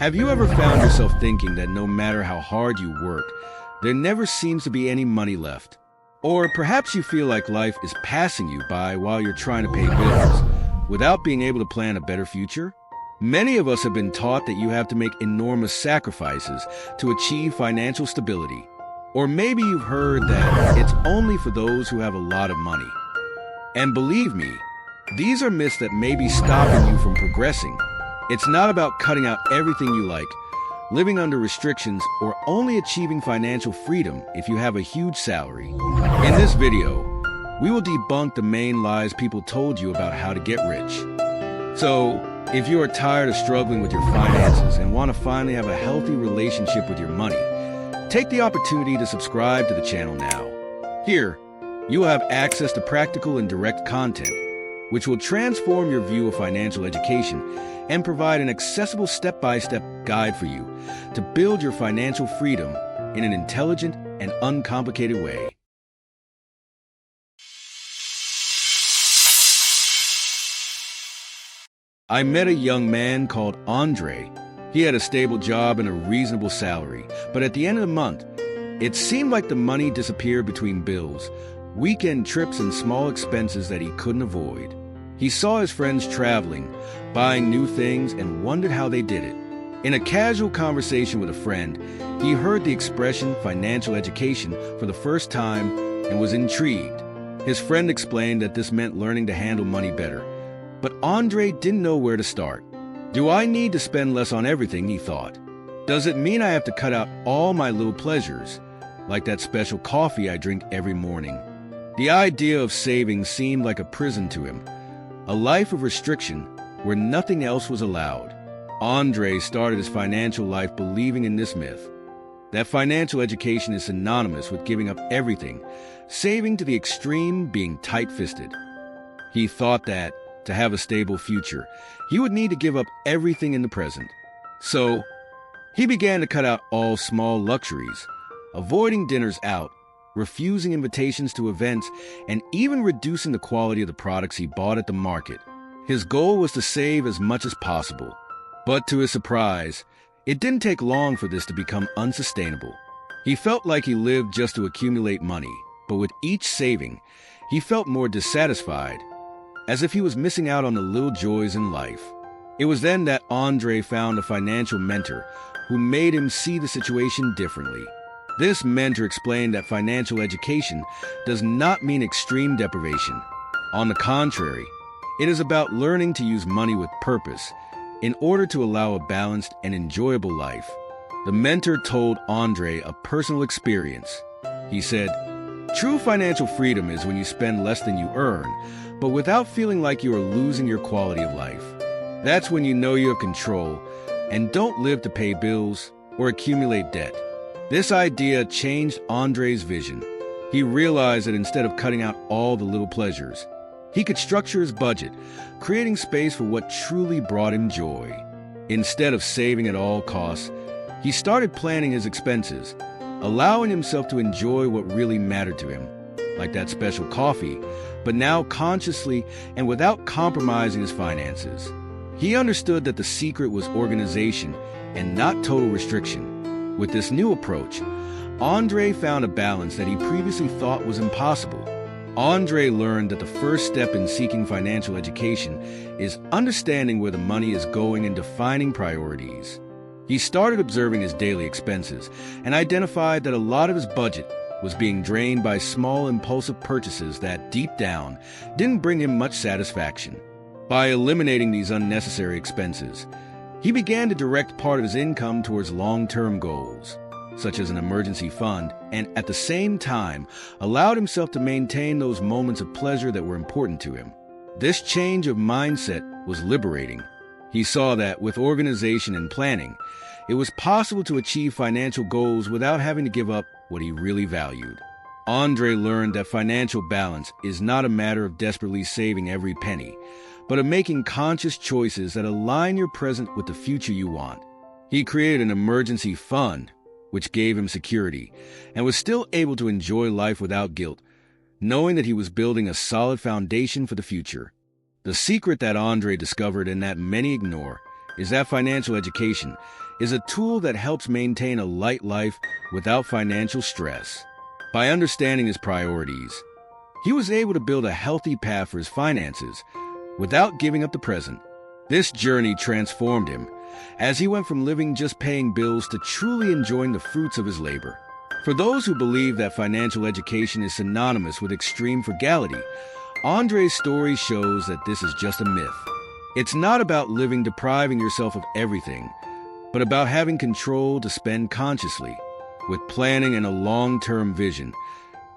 Have you ever found yourself thinking that no matter how hard you work, there never seems to be any money left? Or perhaps you feel like life is passing you by while you're trying to pay bills, without being able to plan a better future? Many of us have been taught that you have to make enormous sacrifices to achieve financial stability. Or maybe you've heard that it's only for those who have a lot of money. And believe me, these are myths that may be stopping you from progressing. It's not about cutting out everything you like, living under restrictions, or only achieving financial freedom if you have a huge salary. In this video, we will debunk the main lies people told you about how to get rich. So, if you are tired of struggling with your finances and want to finally have a healthy relationship with your money, take the opportunity to subscribe to the channel now. Here, you will have access to practical and direct content, which will transform your view of financial education and provide an accessible step-by-step guide for you to build your financial freedom in an intelligent and uncomplicated way. I met a young man called Andre. He had a stable job and a reasonable salary, but at the end of the month, it seemed like the money disappeared between bills, weekend trips, and small expenses that he couldn't avoid. He saw his friends traveling, buying new things, and wondered how they did it. In a casual conversation with a friend, he heard the expression financial education for the first time and was intrigued. His friend explained that this meant learning to handle money better. But Andre didn't know where to start. Do I need to spend less on everything, he thought. Does it mean I have to cut out all my little pleasures, like that special coffee I drink every morning? The idea of saving seemed like a prison to him, a life of restriction where nothing else was allowed. Andre started his financial life believing in this myth, that financial education is synonymous with giving up everything, saving to the extreme, being tight-fisted. He thought that, to have a stable future, he would need to give up everything in the present. So, he began to cut out all small luxuries, avoiding dinners out, refusing invitations to events, and even reducing the quality of the products he bought at the market. His goal was to save as much as possible. But to his surprise, it didn't take long for this to become unsustainable. He felt like he lived just to accumulate money, but with each saving, he felt more dissatisfied, as if he was missing out on the little joys in life. It was then that Andre found a financial mentor who made him see the situation differently. This mentor explained that financial education does not mean extreme deprivation. On the contrary, it is about learning to use money with purpose in order to allow a balanced and enjoyable life. The mentor told Andre a personal experience. He said, "True financial freedom is when you spend less than you earn, but without feeling like you are losing your quality of life. That's when you know you have control and don't live to pay bills or accumulate debt." This idea changed Andre's vision. He realized that instead of cutting out all the little pleasures, he could structure his budget, creating space for what truly brought him joy. Instead of saving at all costs, he started planning his expenses, allowing himself to enjoy what really mattered to him, like that special coffee, but now consciously and without compromising his finances. He understood that the secret was organization and not total restriction. With this new approach, Andre found a balance that he previously thought was impossible. Andre learned that the first step in seeking financial education is understanding where the money is going and defining priorities. He started observing his daily expenses and identified that a lot of his budget was being drained by small impulsive purchases that, deep down, didn't bring him much satisfaction. By eliminating these unnecessary expenses, he began to direct part of his income towards long-term goals, such as an emergency fund, and at the same time allowed himself to maintain those moments of pleasure that were important to him. This change of mindset was liberating. He saw that with organization and planning, it was possible to achieve financial goals without having to give up what he really valued. Andre learned that financial balance is not a matter of desperately saving every penny, but of making conscious choices that align your present with the future you want. He created an emergency fund, which gave him security, and was still able to enjoy life without guilt, knowing that he was building a solid foundation for the future. The secret that Andre discovered and that many ignore is that financial education is a tool that helps maintain a light life without financial stress. By understanding his priorities, he was able to build a healthy path for his finances without giving up the present. This journey transformed him as he went from living just paying bills to truly enjoying the fruits of his labor. For those who believe that financial education is synonymous with extreme frugality, Andre's story shows that this is just a myth. It's not about depriving yourself of everything, but about having control to spend consciously. With planning and a long-term vision,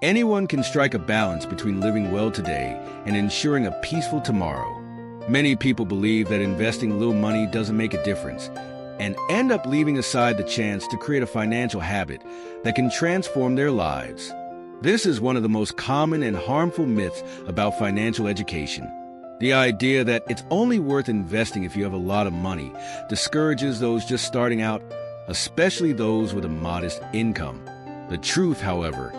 anyone can strike a balance between living well today and ensuring a peaceful tomorrow. Many people believe that investing little money doesn't make a difference and end up leaving aside the chance to create a financial habit that can transform their lives. This is one of the most common and harmful myths about financial education. The idea that it's only worth investing if you have a lot of money discourages those just starting out, especially those with a modest income. The truth, however,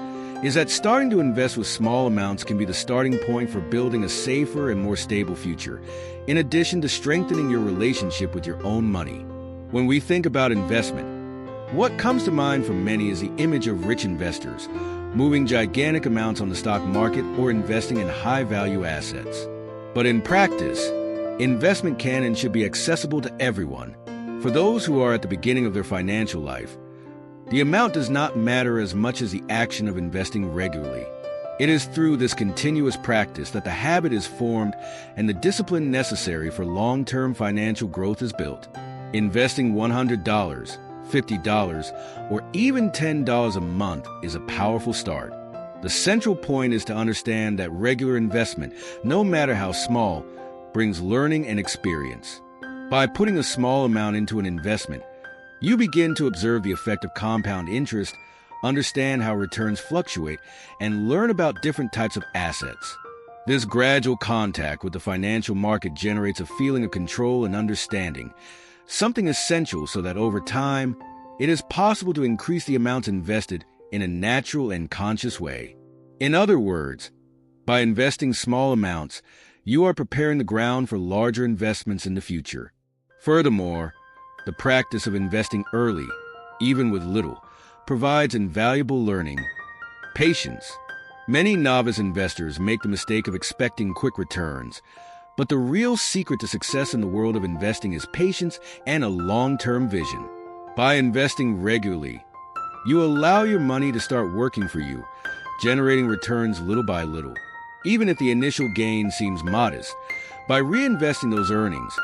is that starting to invest with small amounts can be the starting point for building a safer and more stable future, in addition to strengthening your relationship with your own money. When we think about investment, what comes to mind for many is the image of rich investors moving gigantic amounts on the stock market or investing in high-value assets. But in practice, investment can and should be accessible to everyone. For those who are at the beginning of their financial life, the amount does not matter as much as the action of investing regularly. It is through this continuous practice that the habit is formed and the discipline necessary for long-term financial growth is built. Investing $100, $50, or even $10 a month is a powerful start. The central point is to understand that regular investment, no matter how small, brings learning and experience. By putting a small amount into an investment, you begin to observe the effect of compound interest, understand how returns fluctuate, and learn about different types of assets. This gradual contact with the financial market generates a feeling of control and understanding, something essential so that over time, it is possible to increase the amounts invested in a natural and conscious way. In other words, by investing small amounts, you are preparing the ground for larger investments in the future. Furthermore, the practice of investing early, even with little, provides invaluable learning. Patience. Many novice investors make the mistake of expecting quick returns, but the real secret to success in the world of investing is patience and a long-term vision. By investing regularly, you allow your money to start working for you, generating returns little by little. Even if the initial gain seems modest, by reinvesting those earnings,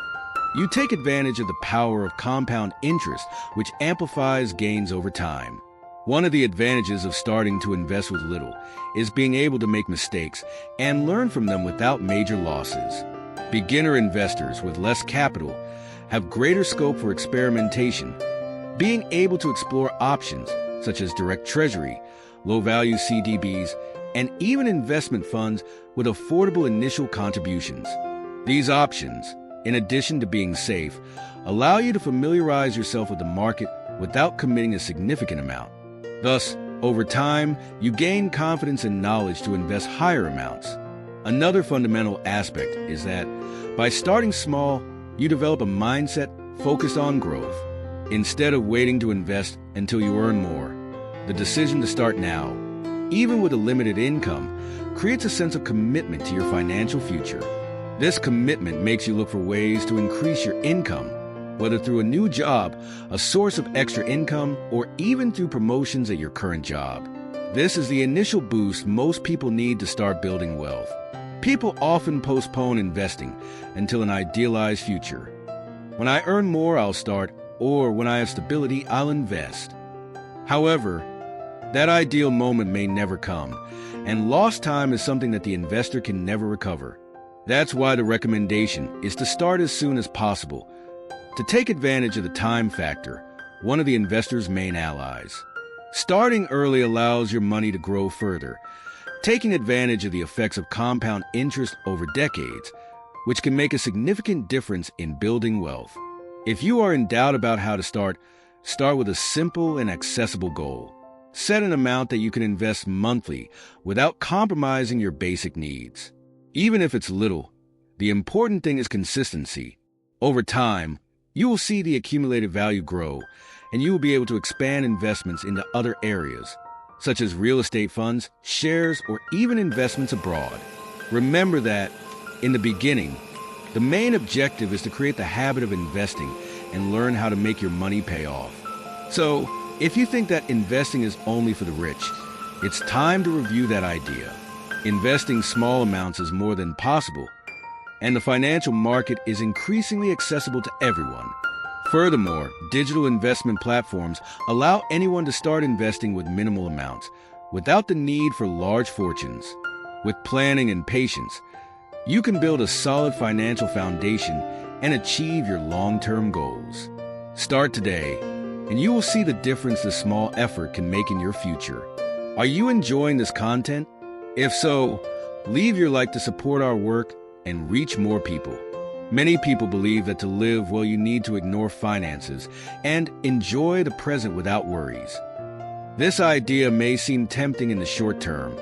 you take advantage of the power of compound interest, which amplifies gains over time. One of the advantages of starting to invest with little is being able to make mistakes and learn from them without major losses. Beginner investors with less capital have greater scope for experimentation, being able to explore options such as direct treasury, low-value CDBs, and even investment funds with affordable initial contributions. These options, in addition to being safe, allow you to familiarize yourself with the market without committing a significant amount. Thus, over time, you gain confidence and knowledge to invest higher amounts. Another fundamental aspect is that by starting small, you develop a mindset focused on growth. Instead of waiting to invest until you earn more, the decision to start now, even with a limited income, creates a sense of commitment to your financial future. This commitment makes you look for ways to increase your income, whether through a new job, a source of extra income, or even through promotions at your current job. This is the initial boost most people need to start building wealth. People often postpone investing until an idealized future. When I earn more, I'll start, or when I have stability, I'll invest. However, that ideal moment may never come, and lost time is something that the investor can never recover. That's why the recommendation is to start as soon as possible, to take advantage of the time factor, one of the investor's main allies. Starting early allows your money to grow further, taking advantage of the effects of compound interest over decades, which can make a significant difference in building wealth. If you are in doubt about how to start with a simple and accessible goal. Set an amount that you can invest monthly without compromising your basic needs. Even if it's little, the important thing is consistency. Over time, You will see the accumulated value grow, and you will be able to expand investments into other areas, such as real estate funds, shares, or even investments abroad. Remember that, in the beginning, the main objective is to create the habit of investing and learn how to make your money pay off. So, if you think that investing is only for the rich, it's time to review that idea. Investing small amounts is more than possible, and the financial market is increasingly accessible to everyone. Furthermore, digital investment platforms allow anyone to start investing with minimal amounts, without the need for large fortunes. With planning and patience, you can build a solid financial foundation and achieve your long-term goals. Start today, and you will see the difference this small effort can make in your future. Are you enjoying this content? If so, leave your like to support our work and reach more people. Many people believe that to live well you need to ignore finances and enjoy the present without worries. This idea may seem tempting in the short term,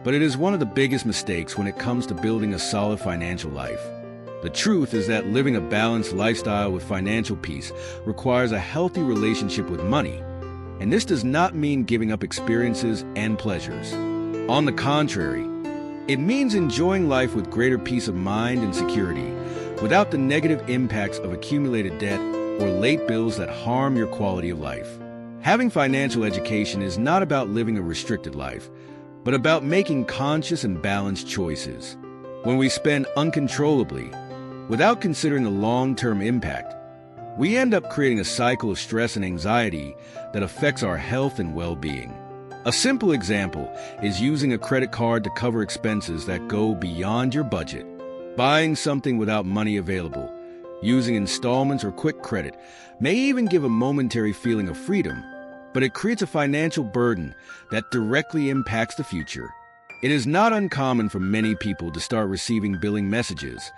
but it is one of the biggest mistakes when it comes to building a solid financial life. The truth is that living a balanced lifestyle with financial peace requires a healthy relationship with money, and this does not mean giving up experiences and pleasures. On the contrary, it means enjoying life with greater peace of mind and security, without the negative impacts of accumulated debt or late bills that harm your quality of life. Having financial education is not about living a restricted life, but about making conscious and balanced choices. When we spend uncontrollably, without considering the long-term impact, we end up creating a cycle of stress and anxiety that affects our health and well-being. A simple example is using a credit card to cover expenses that go beyond your budget. Buying something without money available, using installments or quick credit may even give a momentary feeling of freedom, but it creates a financial burden that directly impacts the future. It is not uncommon for many people to start receiving billing messages,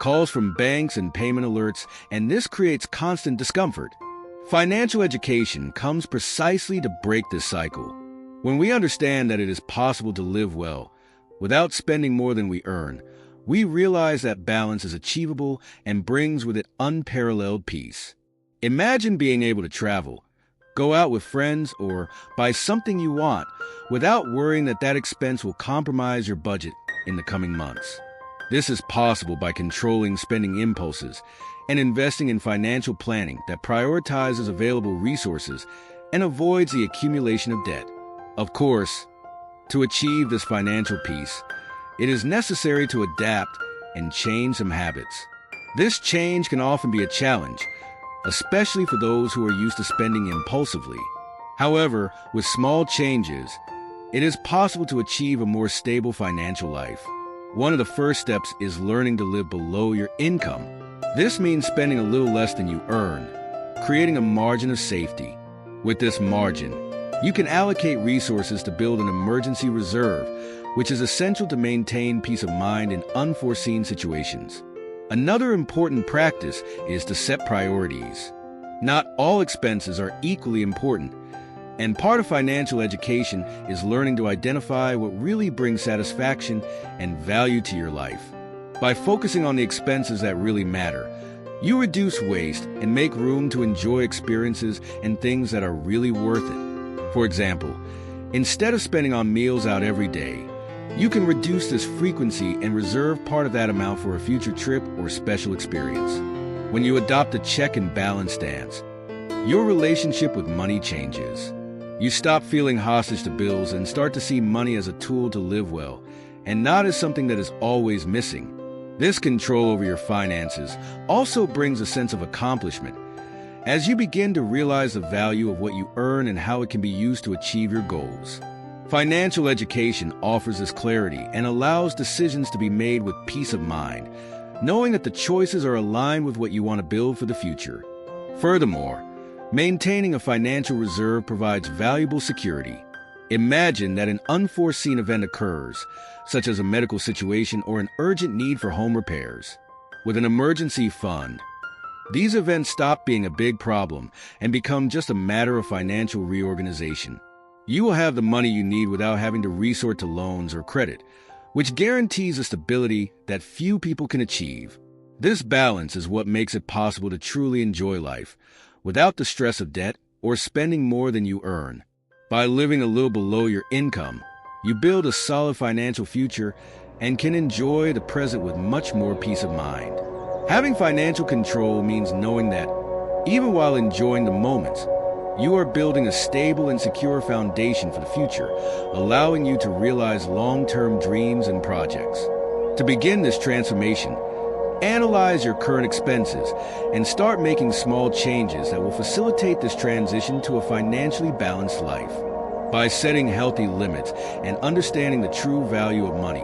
calls from banks and payment alerts, and this creates constant discomfort. Financial education comes precisely to break this cycle. When we understand that it is possible to live well without spending more than we earn, we realize that balance is achievable and brings with it unparalleled peace. Imagine being able to travel, go out with friends, or buy something you want without worrying that that expense will compromise your budget in the coming months. This is possible by controlling spending impulses and investing in financial planning that prioritizes available resources and avoids the accumulation of debt. Of course, to achieve this financial peace, it is necessary to adapt and change some habits. This change can often be a challenge, especially for those who are used to spending impulsively. However, with small changes, it is possible to achieve a more stable financial life. One of the first steps is learning to live below your income. This means spending a little less than you earn, creating a margin of safety. With this margin, you can allocate resources to build an emergency reserve, which is essential to maintain peace of mind in unforeseen situations. Another important practice is to set priorities. Not all expenses are equally important, and part of financial education is learning to identify what really brings satisfaction and value to your life. By focusing on the expenses that really matter, you reduce waste and make room to enjoy experiences and things that are really worth it. For example, instead of spending on meals out every day, you can reduce this frequency and reserve part of that amount for a future trip or special experience. When you adopt a check and balance stance, your relationship with money changes. You stop feeling hostage to bills and start to see money as a tool to live well, and not as something that is always missing. This control over your finances also brings a sense of accomplishment, as you begin to realize the value of what you earn and how it can be used to achieve your goals. Financial education offers this clarity and allows decisions to be made with peace of mind, knowing that the choices are aligned with what you want to build for the future. Furthermore, maintaining a financial reserve provides valuable security. Imagine that an unforeseen event occurs, such as a medical situation or an urgent need for home repairs. With an emergency fund, these events stop being a big problem and become just a matter of financial reorganization. You will have the money you need without having to resort to loans or credit, which guarantees a stability that few people can achieve. This balance is what makes it possible to truly enjoy life without the stress of debt or spending more than you earn. By living a little below your income, you build a solid financial future and can enjoy the present with much more peace of mind. Having financial control means knowing that, even while enjoying the moments, you are building a stable and secure foundation for the future, allowing you to realize long-term dreams and projects. To begin this transformation, analyze your current expenses and start making small changes that will facilitate this transition to a financially balanced life. By setting healthy limits and understanding the true value of money,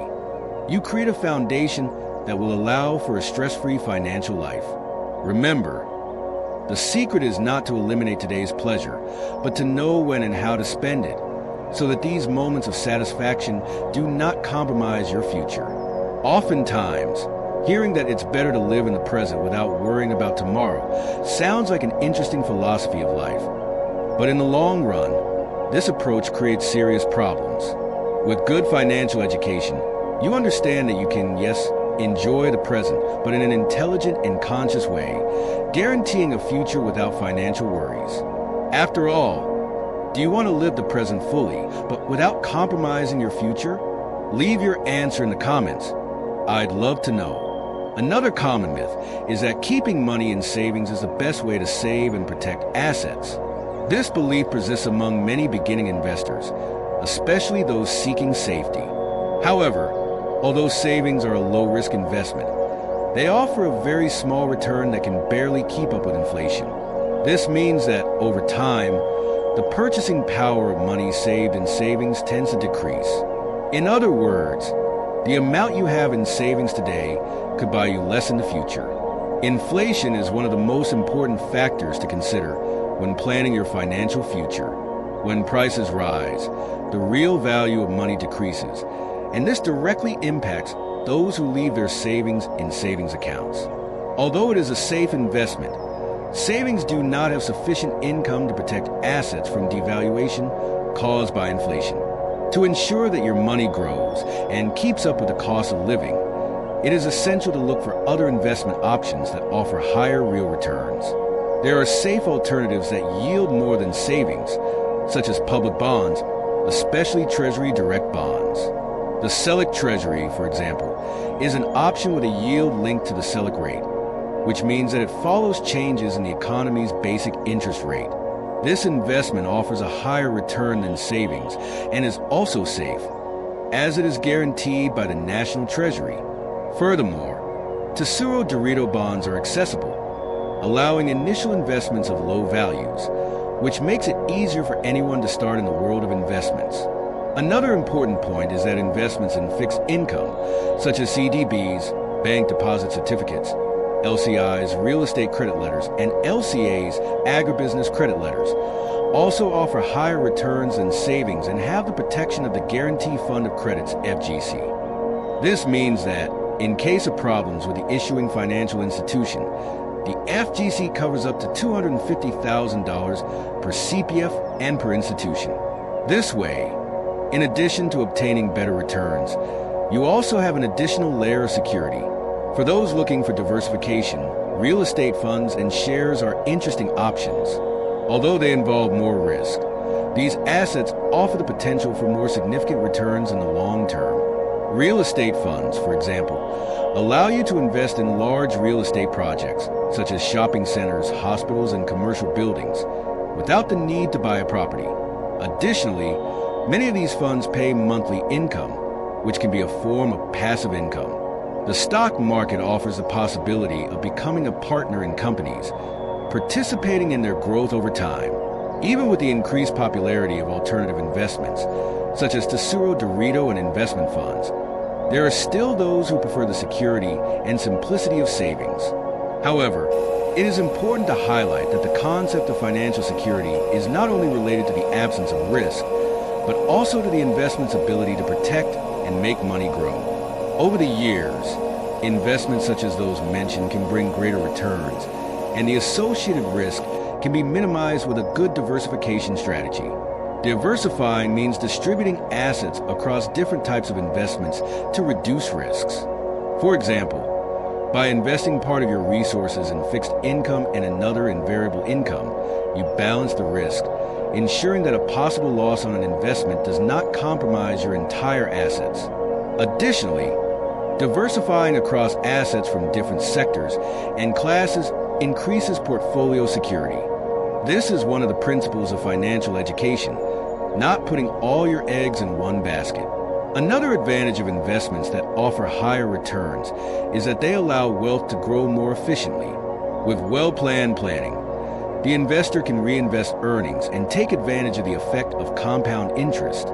you create a foundation that will allow for a stress-free financial life. Remember, the secret is not to eliminate today's pleasure, but to know when and how to spend it, so that these moments of satisfaction do not compromise your future. Oftentimes, hearing that it's better to live in the present without worrying about tomorrow sounds like an interesting philosophy of life. But in the long run, this approach creates serious problems. With good financial education, you understand that you can, yes, enjoy the present, but in an intelligent and conscious way, guaranteeing a future without financial worries. After all, do you want to live the present fully, but without compromising your future? Leave your answer in the comments. I'd love to know. Another common myth is that keeping money in savings is the best way to save and protect assets. This belief persists among many beginning investors, especially those seeking safety. However, although savings are a low-risk investment, they offer a very small return that can barely keep up with inflation. This means that, over time, the purchasing power of money saved in savings tends to decrease. In other words, the amount you have in savings today could buy you less in the future. Inflation is one of the most important factors to consider when planning your financial future. When prices rise, the real value of money decreases, and this directly impacts those who leave their savings in savings accounts. Although it is a safe investment, savings do not have sufficient income to protect assets from devaluation caused by inflation. To ensure that your money grows and keeps up with the cost of living, it is essential to look for other investment options that offer higher real returns. There are safe alternatives that yield more than savings, such as public bonds, especially Treasury direct bonds. The Selic Treasury, for example, is an option with a yield linked to the Selic rate, which means that it follows changes in the economy's basic interest rate. This investment offers a higher return than savings and is also safe, as it is guaranteed by the National Treasury. Furthermore, Tesoro Dorito bonds are accessible, allowing initial investments of low values, which makes it easier for anyone to start in the world of investments. Another important point is that investments in fixed income, such as CDBs, bank deposit certificates, LCIs, real estate credit letters, and LCAs, agribusiness credit letters, also offer higher returns than savings and have the protection of the Guarantee Fund of Credit's FGC. This means that, in case of problems with the issuing financial institution, the FGC covers up to $250,000 per CPF and per institution. This way, in addition to obtaining better returns, you also have an additional layer of security. For those looking for diversification, real estate funds and shares are interesting options. Although they involve more risk, these assets offer the potential for more significant returns in the long term. Real estate funds, for example, allow you to invest in large real estate projects, such as shopping centers, hospitals, and commercial buildings, without the need to buy a property. Additionally, many of these funds pay monthly income, which can be a form of passive income. The stock market offers the possibility of becoming a partner in companies, participating in their growth over time. Even with the increased popularity of alternative investments, such as Tesoro Dorito and investment funds, there are still those who prefer the security and simplicity of savings. However, it is important to highlight that the concept of financial security is not only related to the absence of risk, but also to the investment's ability to protect and make money grow. Over the years, investments such as those mentioned can bring greater returns, and the associated risk can be minimized with a good diversification strategy. Diversifying means distributing assets across different types of investments to reduce risks. For example, By investing part of your resources in fixed income and another in variable income, you balance the risk, ensuring that a possible loss on an investment does not compromise your entire assets. Additionally, diversifying across assets from different sectors and classes increases portfolio security. This is one of the principles of financial education, not putting all your eggs in one basket. Another advantage of investments that offer higher returns is that they allow wealth to grow more efficiently. With well-planned planning, the investor can reinvest earnings and take advantage of the effect of compound interest.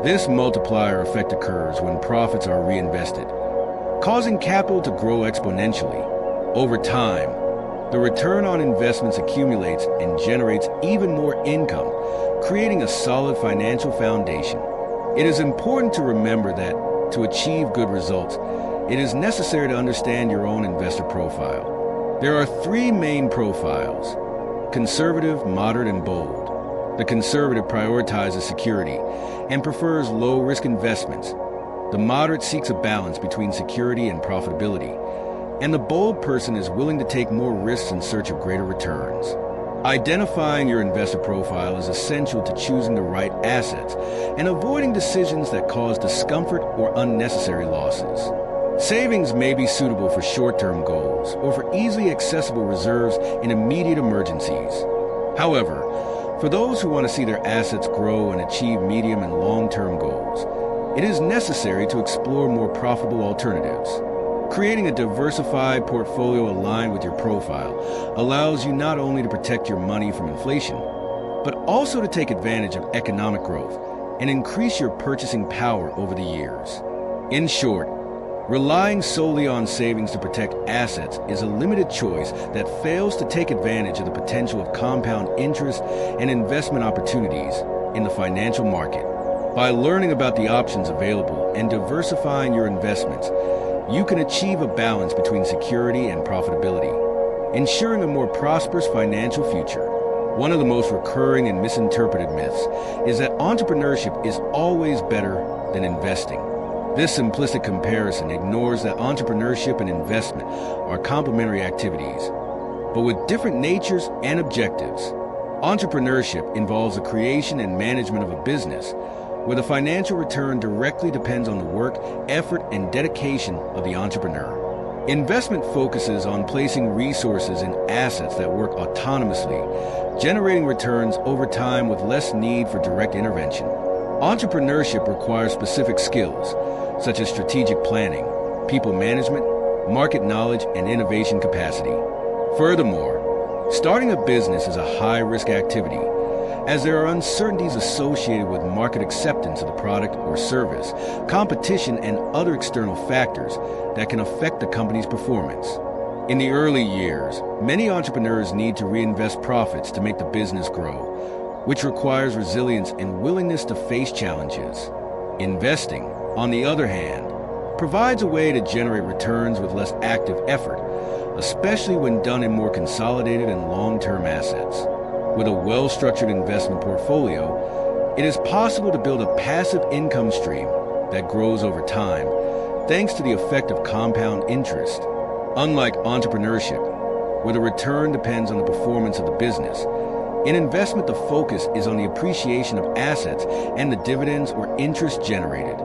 This multiplier effect occurs when profits are reinvested, causing capital to grow exponentially. Over time, the return on investments accumulates and generates even more income, creating a solid financial foundation. It is important to remember that to achieve good results, it is necessary to understand your own investor profile. There are three main profiles: conservative, moderate, and bold. The conservative prioritizes security and prefers low-risk investments. The moderate seeks a balance between security and profitability. And the bold person is willing to take more risks in search of greater returns. Identifying your investor profile is essential to choosing the right assets and avoiding decisions that cause discomfort or unnecessary losses. Savings may be suitable for short-term goals or for easily accessible reserves in immediate emergencies. However, for those who want to see their assets grow and achieve medium and long-term goals, it is necessary to explore more profitable alternatives. Creating a diversified portfolio aligned with your profile allows you not only to protect your money from inflation, but also to take advantage of economic growth and increase your purchasing power over the years. In short, relying solely on savings to protect assets is a limited choice that fails to take advantage of the potential of compound interest and investment opportunities in the financial market. By learning about the options available and diversifying your investments, you can achieve a balance between security and profitability, ensuring a more prosperous financial future. One of the most recurring and misinterpreted myths is that entrepreneurship is always better than investing. This simplistic comparison ignores that entrepreneurship and investment are complementary activities, but with different natures and objectives. Entrepreneurship involves the creation and management of a business, where the financial return directly depends on the work, effort, and dedication of the entrepreneur. Investment focuses on placing resources in assets that work autonomously, generating returns over time with less need for direct intervention. Entrepreneurship requires specific skills, such as strategic planning, people management, market knowledge, and innovation capacity. Furthermore, starting a business is a high-risk activity, as there are uncertainties associated with market acceptance of the product or service, competition, and other external factors that can affect the company's performance. In the early years, many entrepreneurs need to reinvest profits to make the business grow, which requires resilience and willingness to face challenges. Investing, on the other hand, provides a way to generate returns with less active effort, especially when done in more consolidated and long-term assets. With a well-structured investment portfolio, it is possible to build a passive income stream that grows over time, thanks to the effect of compound interest. Unlike entrepreneurship, where the return depends on the performance of the business, in investment the focus is on the appreciation of assets and the dividends or interest generated.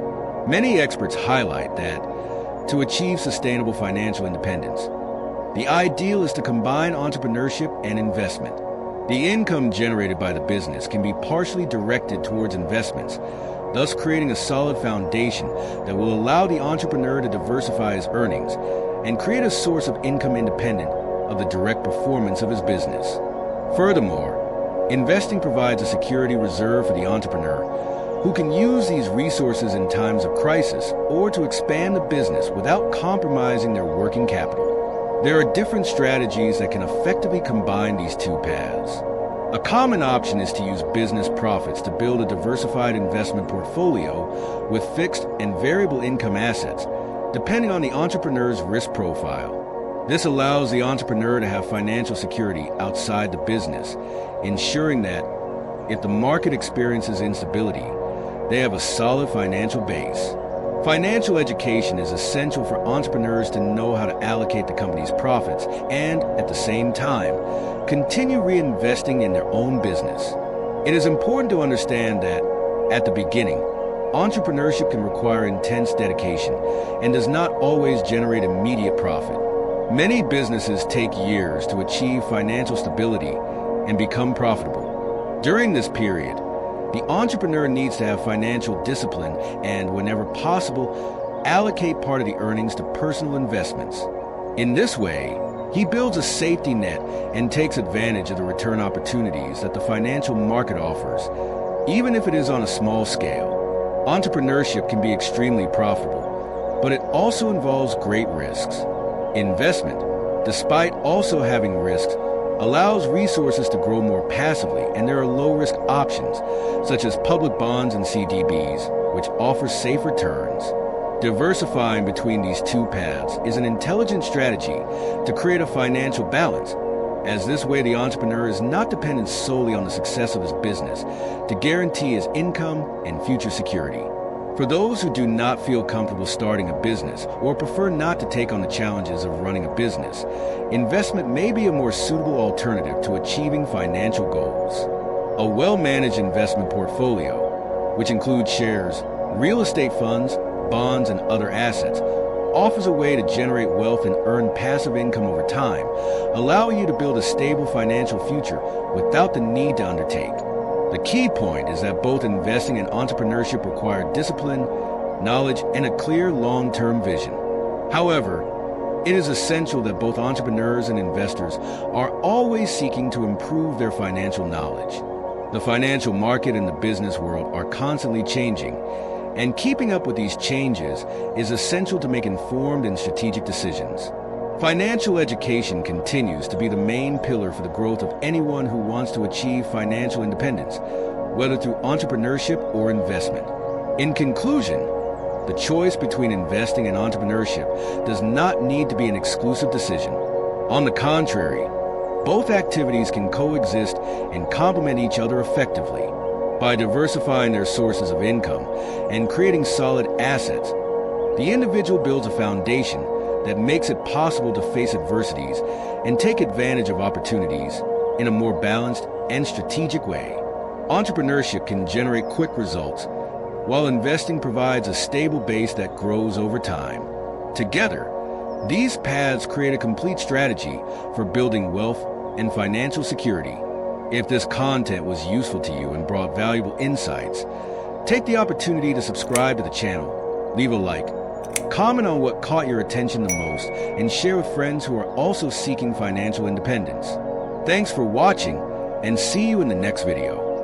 Many experts highlight that, to achieve sustainable financial independence, the ideal is to combine entrepreneurship and investment. The income generated by the business can be partially directed towards investments, thus creating a solid foundation that will allow the entrepreneur to diversify his earnings and create a source of income independent of the direct performance of his business. Furthermore, investing provides a security reserve for the entrepreneur, who can use these resources in times of crisis or to expand the business without compromising their working capital. There are different strategies that can effectively combine these two paths. A common option is to use business profits to build a diversified investment portfolio with fixed and variable income assets, depending on the entrepreneur's risk profile. This allows the entrepreneur to have financial security outside the business, ensuring that if the market experiences instability, they have a solid financial base. Financial education is essential for entrepreneurs to know how to allocate the company's profits and, at the same time, continue reinvesting in their own business. It is important to understand that, at the beginning, entrepreneurship can require intense dedication and does not always generate immediate profit. Many businesses take years to achieve financial stability and become profitable. During this period, the entrepreneur needs to have financial discipline and, whenever possible, allocate part of the earnings to personal investments. In this way, he builds a safety net and takes advantage of the return opportunities that the financial market offers, even if it is on a small scale. Entrepreneurship can be extremely profitable, but it also involves great risks. Investment, despite also having risks, allows resources to grow more passively, and there are low-risk options, such as public bonds and CDBs, which offer safe returns. Diversifying between these two paths is an intelligent strategy to create a financial balance, as this way the entrepreneur is not dependent solely on the success of his business to guarantee his income and future security. For those who do not feel comfortable starting a business or prefer not to take on the challenges of running a business, investment may be a more suitable alternative to achieving financial goals. A well-managed investment portfolio, which includes shares, real estate funds, bonds, and other assets, offers a way to generate wealth and earn passive income over time, allowing you to build a stable financial future without the need to undertake. The key point is that both investing and entrepreneurship require discipline, knowledge, and a clear long-term vision. However, it is essential that both entrepreneurs and investors are always seeking to improve their financial knowledge. The financial market and the business world are constantly changing, and keeping up with these changes is essential to make informed and strategic decisions. Financial education continues to be the main pillar for the growth of anyone who wants to achieve financial independence, whether through entrepreneurship or investment. In conclusion, the choice between investing and entrepreneurship does not need to be an exclusive decision. On the contrary, both activities can coexist and complement each other effectively. By diversifying their sources of income and creating solid assets, the individual builds a foundation that makes it possible to face adversities and take advantage of opportunities in a more balanced and strategic way. Entrepreneurship can generate quick results, while investing provides a stable base that grows over time. Together, these paths create a complete strategy for building wealth and financial security. If this content was useful to you and brought valuable insights, take the opportunity to subscribe to the channel, leave a like, comment on what caught your attention the most, and share with friends who are also seeking financial independence. Thanks for watching, and see you in the next video.